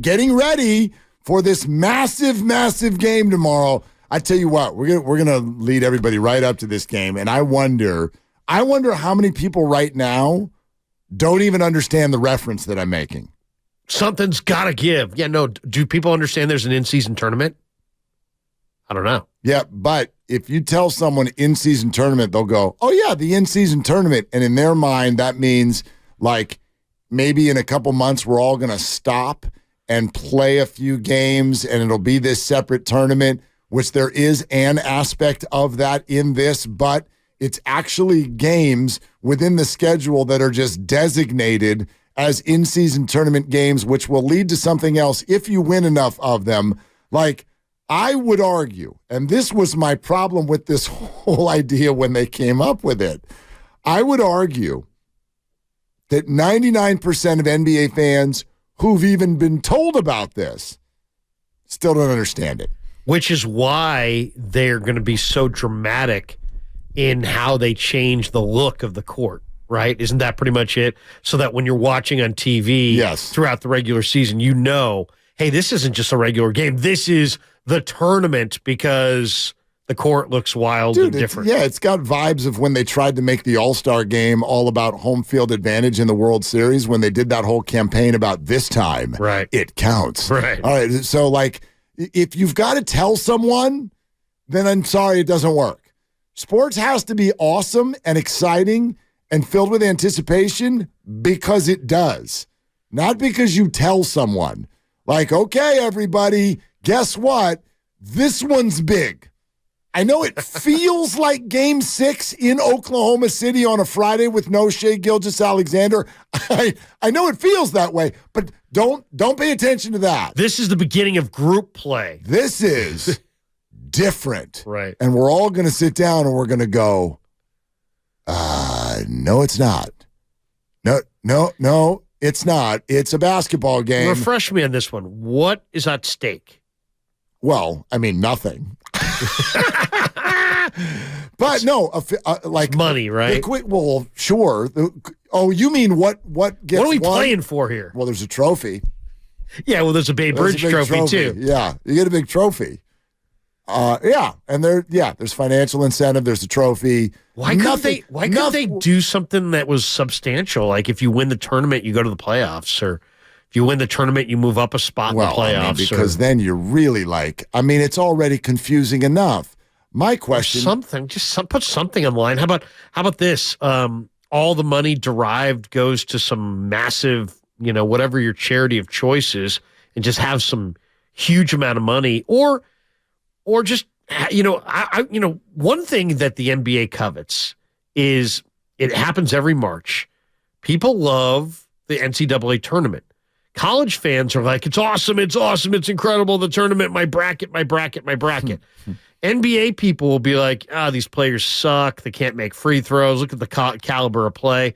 Getting ready for this massive, massive game tomorrow. I tell you what, we're gonna lead everybody right up to this game, and I wonder how many people right now don't even understand the reference that I'm making. Something's got to give. Yeah, no. Do people understand there's an in-season tournament? I don't know. Yeah, but if you tell someone in-season tournament, they'll go, "Oh yeah, the in-season tournament," and in their mind, that means like maybe in a couple months we're all gonna stop and play a few games, and it'll be this separate tournament. Which there is an aspect of that in this, but it's actually games within the schedule that are just designated as in-season tournament games, which will lead to something else if you win enough of them. Like, I would argue, and this was my problem with this whole idea when they came up with it, I would argue that 99% of NBA fans who've even been told about this still don't understand it. Which is why they're going to be so dramatic in how they change the look of the court, right? Isn't that pretty much it? So that when you're watching on TV throughout the regular season, you know, hey, this isn't just a regular game. This is the tournament because the court looks wild and different. It's got vibes of when they tried to make the All-Star game all about home field advantage in the World Series when they did that whole campaign about this time. Right. It counts. Right. All right, so like, if you've got to tell someone, then I'm sorry, it doesn't work. Sports has to be awesome and exciting and filled with anticipation because it does, not because you tell someone. Like, okay, everybody, guess what? This one's big. I know it feels like Game 6 in Oklahoma City on a Friday with no Shai Gilgeous-Alexander. I know it feels that way, but don't pay attention to that. This is the beginning of group play. This is different. Right. And we're all going to sit down and we're going to go, no, it's not. No, it's not. It's a basketball game. Refresh me on this one. What is at stake? Well, I mean, nothing. But no, like it's money, right? Well, sure. You mean what gets What are we won? Playing for here? Well, there's a trophy. Yeah, well, there's a Babe Ruth trophy too. Yeah, you get a big trophy. And there's financial incentive. There's a trophy. Why couldn't they do something that was substantial? Like if you win the tournament, you go to the playoffs, or if you win the tournament, you move up a spot in the playoffs. Because then you're really like, it's already confusing enough. My question, put something on the line. How about this? All the money derived goes to some massive, whatever your charity of choice is, and just have some huge amount of money, or just, one thing that the NBA covets is it happens every March. People love the NCAA tournament. College fans are like, it's awesome, it's incredible, the tournament, my bracket. NBA people will be like, these players suck, they can't make free throws, look at the caliber of play.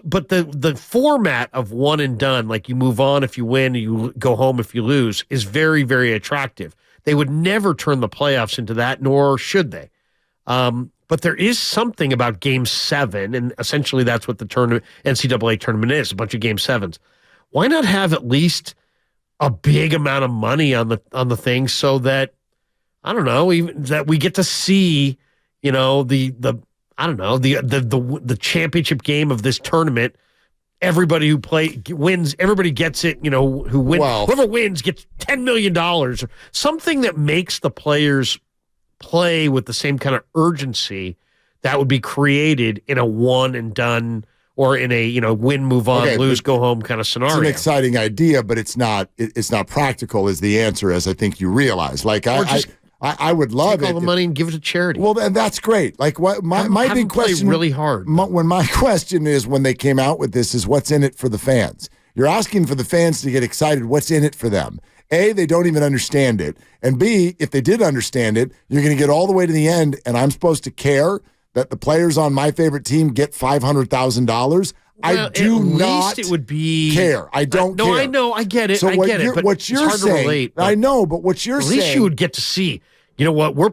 But the format of one and done, like you move on if you win, you go home if you lose, is very, very attractive. They would never turn the playoffs into that, nor should they. But there is something about Game 7, and essentially that's what the NCAA tournament is, a bunch of Game 7s. Why not have at least a big amount of money on the thing so that, I don't know, even that we get to see, the championship game of this tournament. Everybody who wins, everybody gets it, who wins. Well, whoever wins gets $10 million or something that makes the players play with the same kind of urgency that would be created in a one and done or in a, win, move on, lose, go home kind of scenario. It's an exciting idea, but it's not practical is the answer, as I think you realize. Like I would love take all the money and give it to charity. Well, and that's great. Like what my big question, really hard. When my question is when they came out with this is what's in it for the fans. You're asking for the fans to get excited. What's in it for them? A, they don't even understand it, and B, if they did understand it, you're going to get all the way to the end, and I'm supposed to care that the players on my favorite team get $500,000. I do not it would be care. I don't care. No, I know. I get it. So I get it. But what you're it's hard saying, to relate. I know, but what you're saying. At least you would get to see, you know what, they're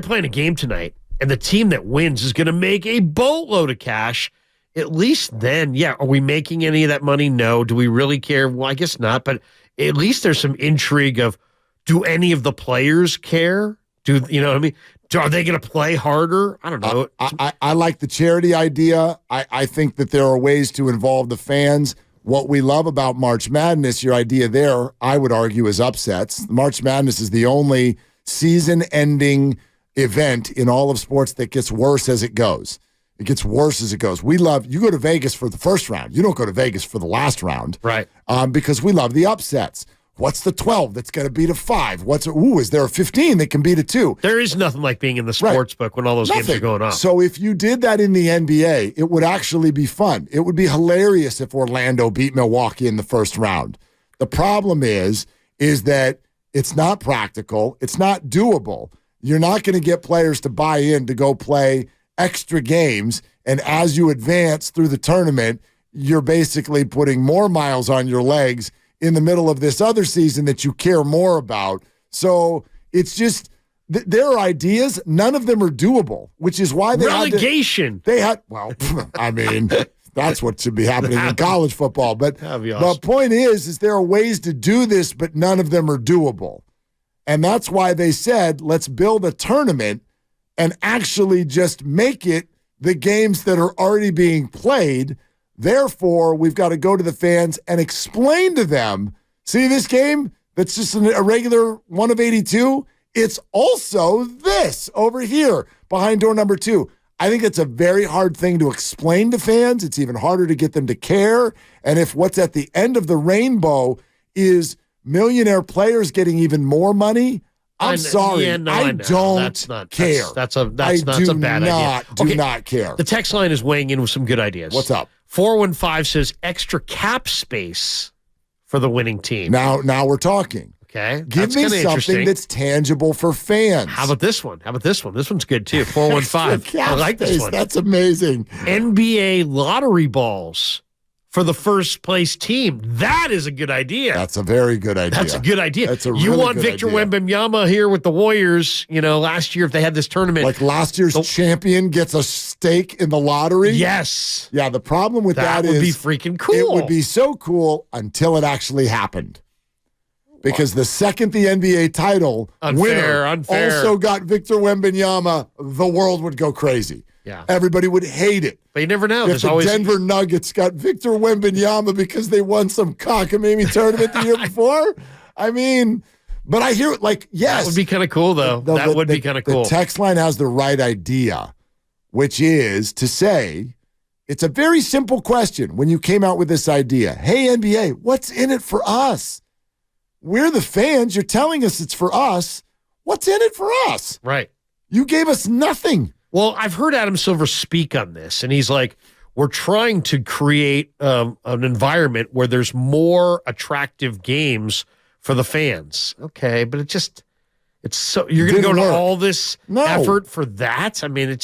playing a game tonight, and the team that wins is going to make a boatload of cash. At least then, are we making any of that money? No. Do we really care? Well, I guess not. But at least there's some intrigue of, do any of the players care? Do you know what I mean? Are they going to play harder? I don't know. I like the charity idea. I think that there are ways to involve the fans. What we love about March Madness, your idea there, I would argue, is upsets. March Madness is the only season-ending event in all of sports that gets worse as it goes. It gets worse as it goes. You go to Vegas for the first round. You don't go to Vegas for the last round. Right. Because we love the upsets. What's the 12 that's going to beat a 5? Is there a 15 that can beat a 2? There is nothing like being in the sports book when all those games are going on. So if you did that in the NBA, it would actually be fun. It would be hilarious if Orlando beat Milwaukee in the first round. The problem is that it's not practical. It's not doable. You're not going to get players to buy in to go play extra games. And as you advance through the tournament, you're basically putting more miles on your legs in the middle of this other season that you care more about. So it's just their ideas, none of them are doable, which is why they relegation. I mean, that's what should be happening in college football. But be awesome. The point is there are ways to do this, but none of them are doable. And that's why they said, let's build a tournament and actually just make it the games that are already being played. Therefore, we've got to go to the fans and explain to them, see this game that's just a regular 1 of 82? It's also this over here behind door number 2. I think it's a very hard thing to explain to fans. It's even harder to get them to care. And if what's at the end of the rainbow is millionaire players getting even more money, I'm sorry. I don't care. That's a bad idea. I do not care. The text line is weighing in with some good ideas. What's up? 415 says extra cap space for the winning team. Now we're talking. Okay. Give me something that's tangible for fans. How about this one? This one's good too. 415. I like this one. That's amazing. NBA lottery balls for the first place team. That is a good idea. That's a very good idea. That's a good idea. That's a really You want good Victor idea. Wembanyama here with the Warriors, last year if they had this tournament. Like last year's champion gets a stake in the lottery? Yes. Yeah, the problem with that is... That would be freaking cool. It would be so cool until it actually happened. Because the second the NBA title winner also got Victor Wembanyama, the world would go crazy. Yeah. Everybody would hate it. But you never know. If the Denver Nuggets got Victor Wembanyama because they won some cockamamie tournament the year before, I mean, but I hear it yes. That would be kind of cool, though. That would be kind of cool. The text line has the right idea, which is to say, it's a very simple question when you came out with this idea. Hey, NBA, what's in it for us? We're the fans. You're telling us it's for us. What's in it for us? Right. You gave us nothing. Well, I've heard Adam Silver speak on this, and he's like, we're trying to create an environment where there's more attractive games for the fans. Okay, but it's you're going to go to all this effort for that? I mean,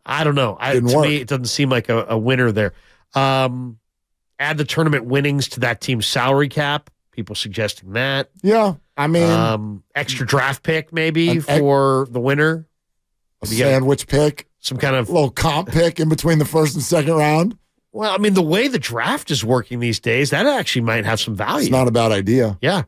I don't know. To me, it doesn't seem like a winner there. Add the tournament winnings to that team's salary cap. People suggesting that. Yeah, I mean. Extra draft pick maybe for the winner. A sandwich pick. Some kind of little comp pick in between the first and second round. Well, I mean, the way the draft is working these days, that actually might have some value. It's not a bad idea. Yeah.